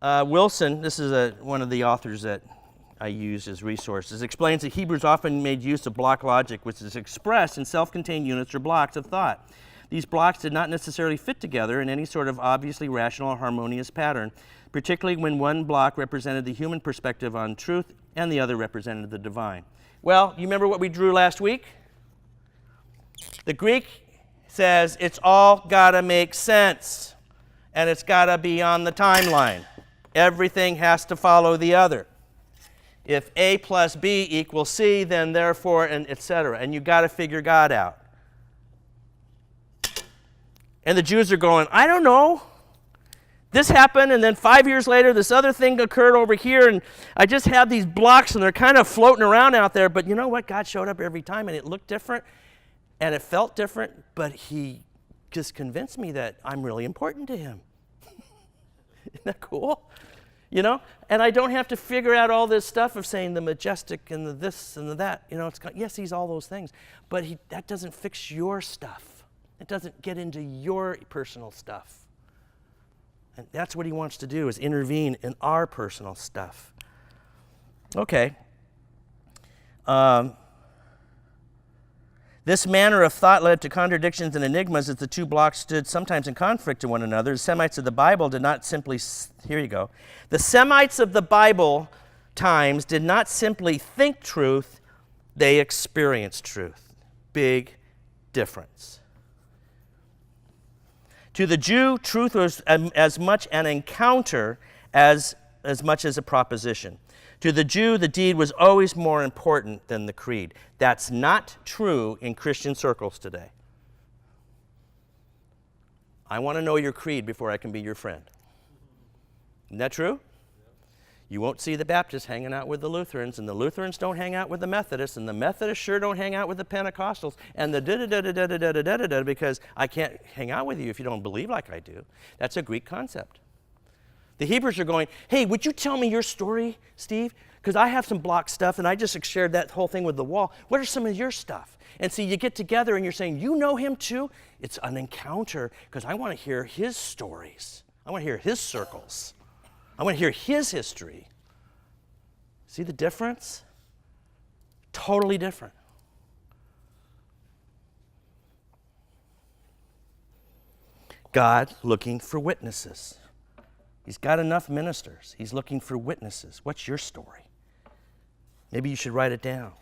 Wilson, this is one of the authors that I use as resources, explains that Hebrews often made use of block logic, which is expressed in self-contained units or blocks of thought. These blocks did not necessarily fit together in any sort of obviously rational or harmonious pattern, particularly when one block represented the human perspective on truth and the other represented the divine. Well, you remember what we drew last week? The Greek says it's all got to make sense, and it's got to be on the timeline. Everything has to follow the other. If A plus B equals C, then therefore, and etc. And you got to figure God out. And the Jews are going, I don't know. This happened, and then 5 years later, this other thing occurred over here, and I just have these blocks, and they're kind of floating around out there. But you know what? God showed up every time, and it looked different, and it felt different, but he just convinced me that I'm really important to him. Isn't that cool? You know? And I don't have to figure out all this stuff of saying the majestic and the this and the that. You know, it's yes, he's all those things, but that doesn't fix your stuff. It doesn't get into your personal stuff. And that's what he wants to do, is intervene in our personal stuff. Okay. This manner of thought led to contradictions and enigmas as the two blocks stood sometimes in conflict to one another. The Semites of the Bible did not simply, here you go. The Semites of the Bible times did not simply think truth, they experienced truth. Big difference. To the Jew, truth was as much an encounter as much as a proposition. To the Jew, the deed was always more important than the creed. That's not true in Christian circles today. I want to know your creed before I can be your friend. Isn't that true? You won't see the Baptists hanging out with the Lutherans, and the Lutherans don't hang out with the Methodists, and the Methodists sure don't hang out with the Pentecostals, and the da-da-da-da-da-da-da-da-da, because I can't hang out with you if you don't believe like I do. That's a Greek concept. The Hebrews are going, hey, would you tell me your story, Steve? Because I have some block stuff, and I just shared that whole thing with the wall. What are some of your stuff? And see, you get together, and you're saying, you know him too? It's an encounter, because I want to hear his stories. I want to hear his circles. I want to hear his history. See the difference? Totally different. God looking for witnesses. He's got enough ministers. He's looking for witnesses. What's your story? Maybe you should write it down.